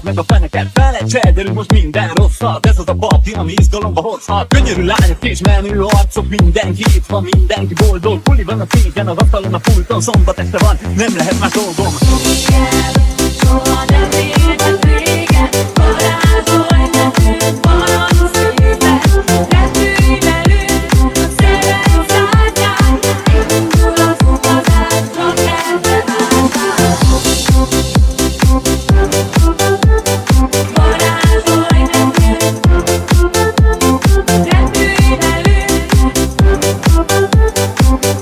meg a feneket. Felejts el, gyerünk most minden rosszat. Ez az a parti, ami izgalomba hozhat. Könnyörű lányok és menő arcok, mindenki itt van, mindenki boldog. Puli van a széken, az asztalon, a pulton, szombat este van, nem lehet más dolgom. Soha nem érhet véget, varázsolj nekünk valami szépet. Repülj velünk, a szerelem szárnyán, indul az utazás, csak ebbe vágyál. Varázsolj nekünk, repülj velünk,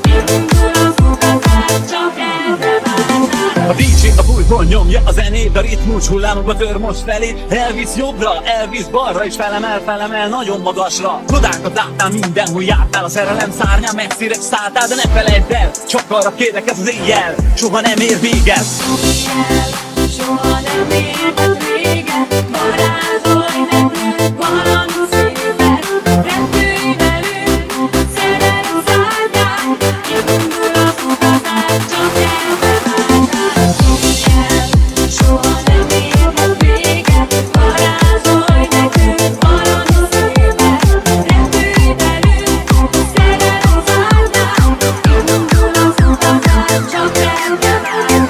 indul az utazás, csak ebbe vágyál. A DJ a pulton nyomja a zenét, a ritmus hullámokba tör most felé. Elvisz jobbra, elvisz balra, és felemel nagyon magasra. Csodákat láttál, mindenhol jártál, a szerelem szárnyán messzire szálltál. De ne felejtsd el, csak arra kérlek, ez az éjjel soha nem ér véget. Soha nem érhet véget, varázsolj nekünk valami szépet. Repülj velünk, szerelem szárnyán, indul az utazás, csak ebbe vágyál. Soha nem érhet véget, varázsolj nekünk valami szépet. Repülj velünk, szerelem szárnyán, indul az utazás, csak ebbe vágyál.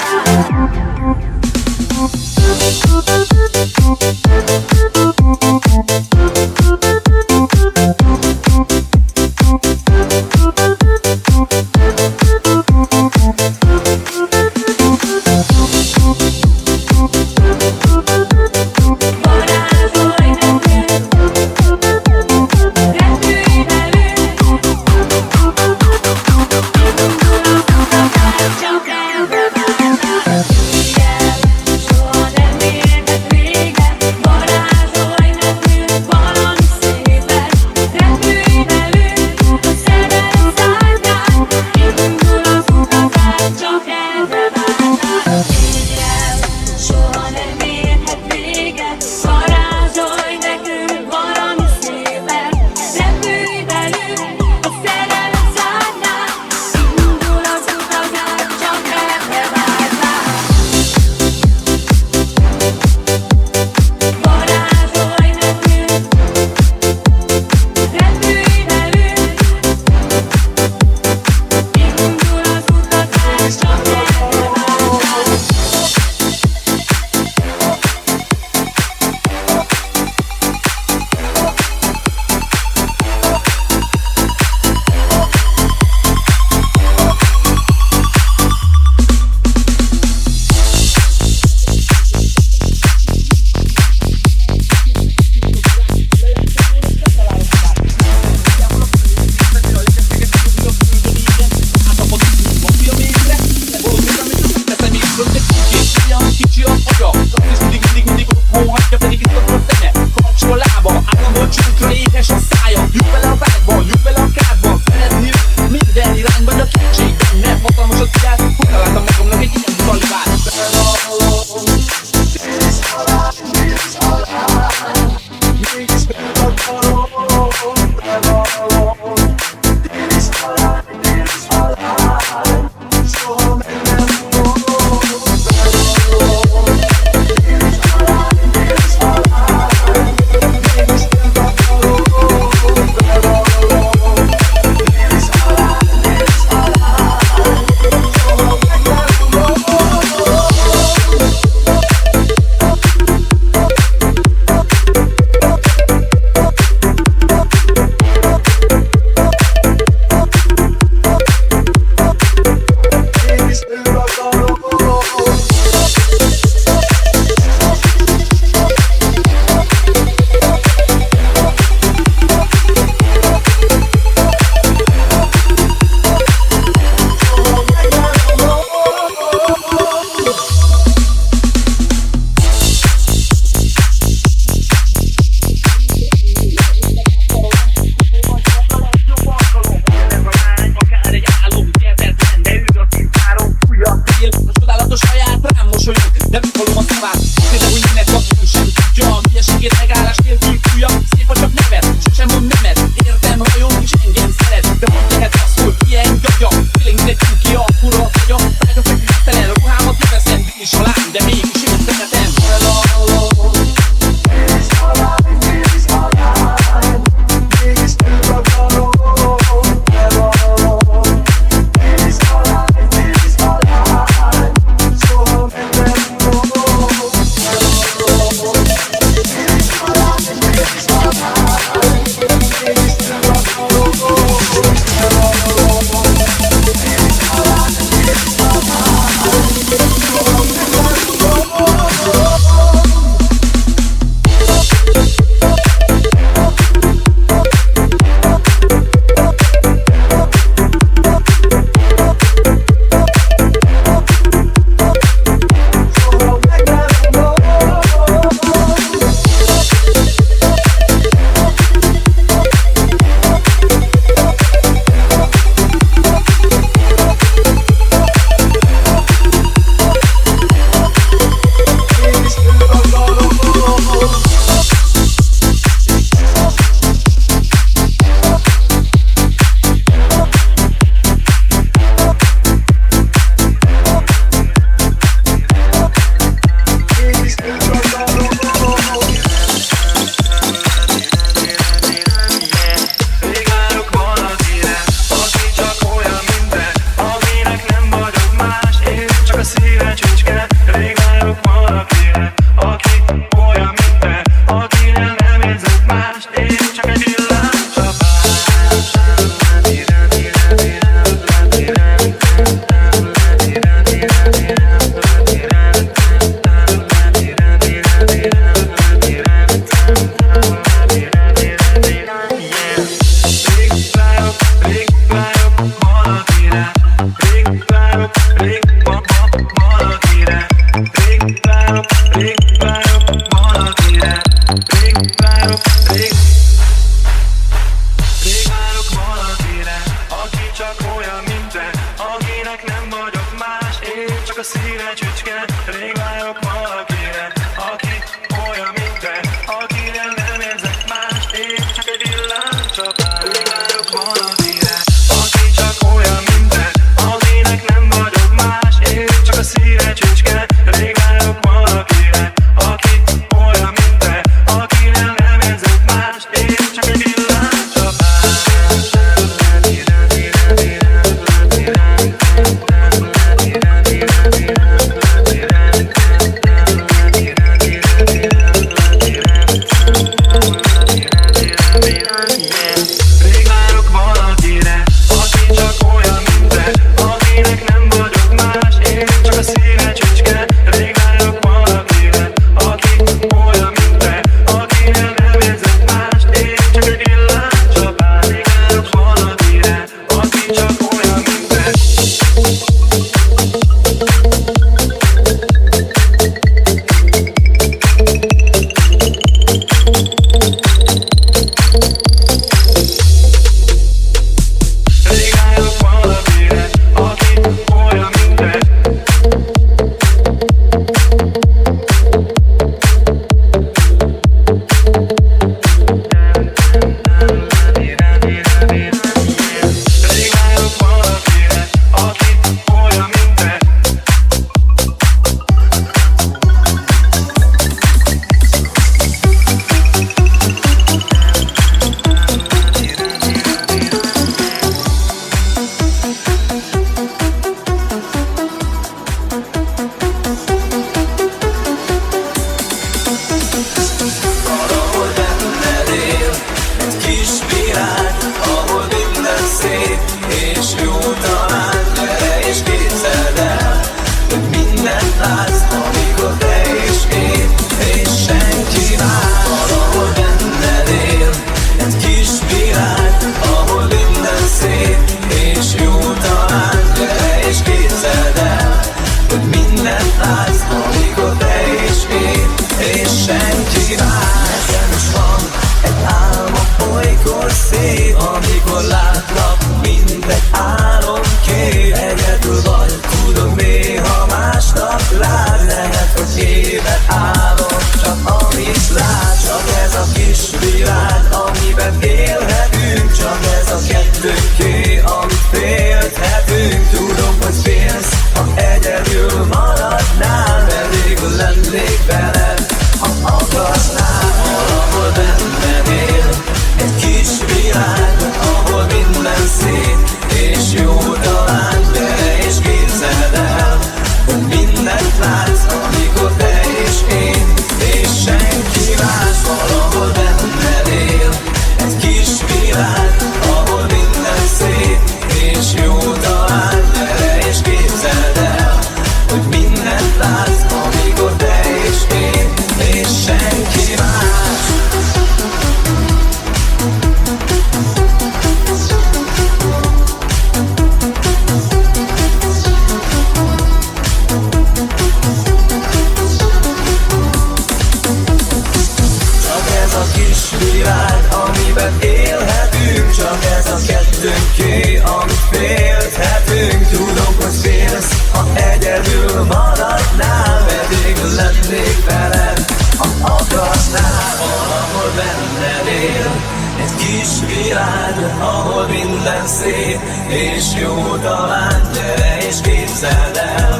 oké, amit félthetünk. Tudom, hogy félsz, ha egyedül maradnál, pedig lennék veled, ha akarnál. Valahol benned él egy kis világ, ahol minden szép és jó. Talán gyere és képzeld el,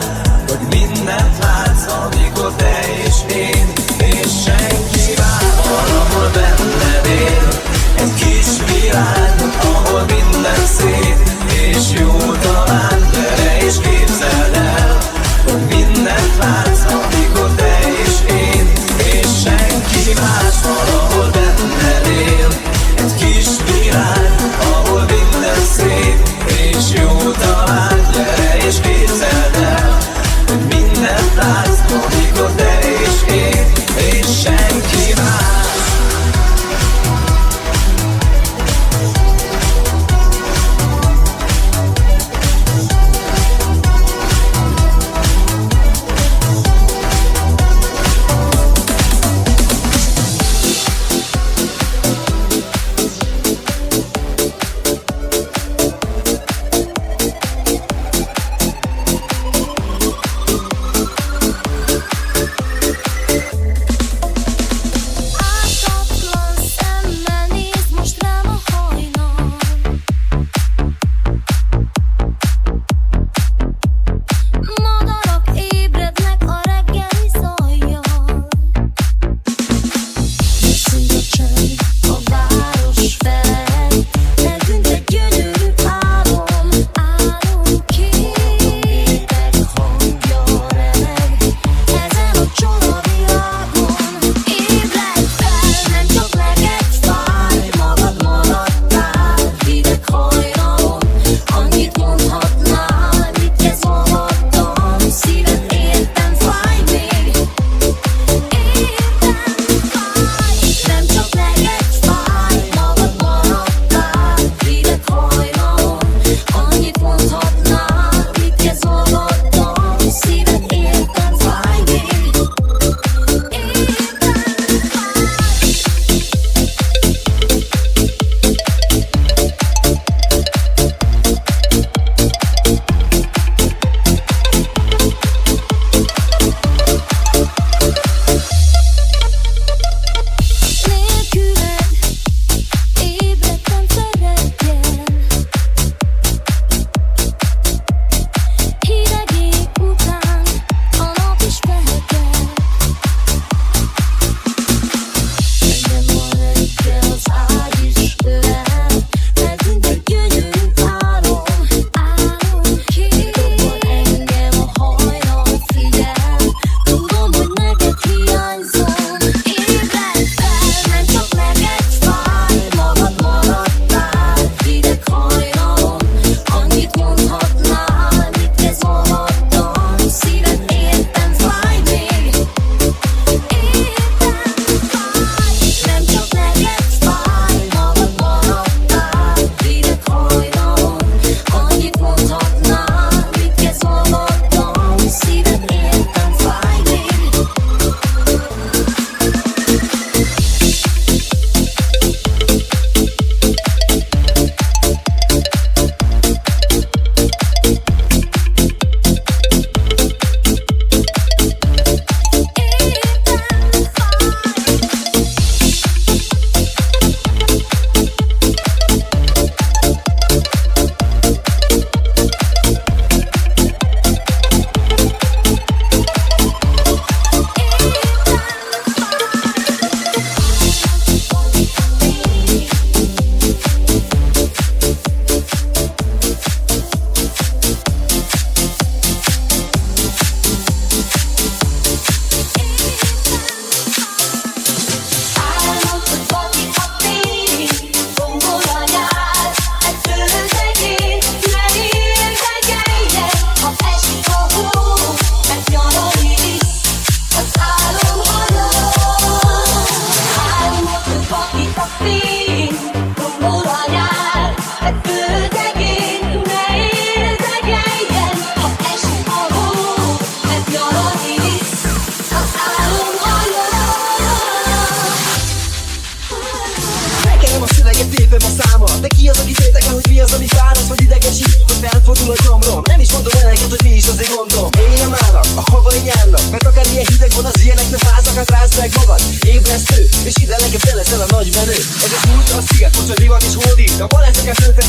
hogy mindent látsz, amikor te és én és senki más. Valahol benned él egy kis világ, ahol minden szép és jó. Talán gyere és képzeld el, hogy mindent látsz, amikor te és én és senki más. Valahol benned él egy kis világ, ahol minden szép és jó. Talán gyere és képzeld el, hogy mindent látsz, amikor te és én és senki más.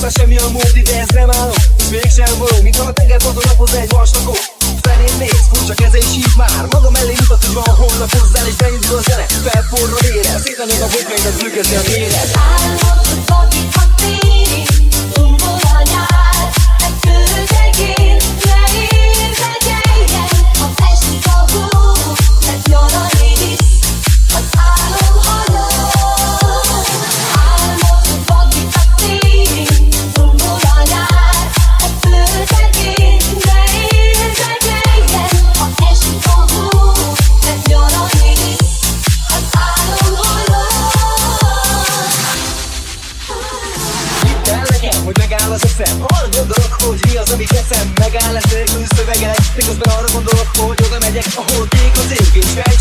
már semmi a múlt, ide ez nem állom, és mégsem való, mintha a tengerparton napoz egy vastakó. Felén néz, furcsa keze és hív már, maga mellé mutat, hogy van holnap hozzál, és beindul a zene, felforrad ére, szétanyag a botjaidat, flüggözni a méret. Álmod, hogy fordít a tény, tombol a nyár, egy földegén, leérdekeljen, ha esik a hó, mert nyaralni visz, az álom halott. Álmod, hogy fordít a tény, tombol a nyár, egy földegén, leérdekeljen, ha esik a hó, mert nyaralni visz, az álom halott. Hidd el nekem, hogy megáll az eszem. Arra gondolok, hogy mi az, amit teszem. Megáll lesz nélkül szövegelek, miközben arra gondolok, hogy oda megyek, ahol kék az ég és fej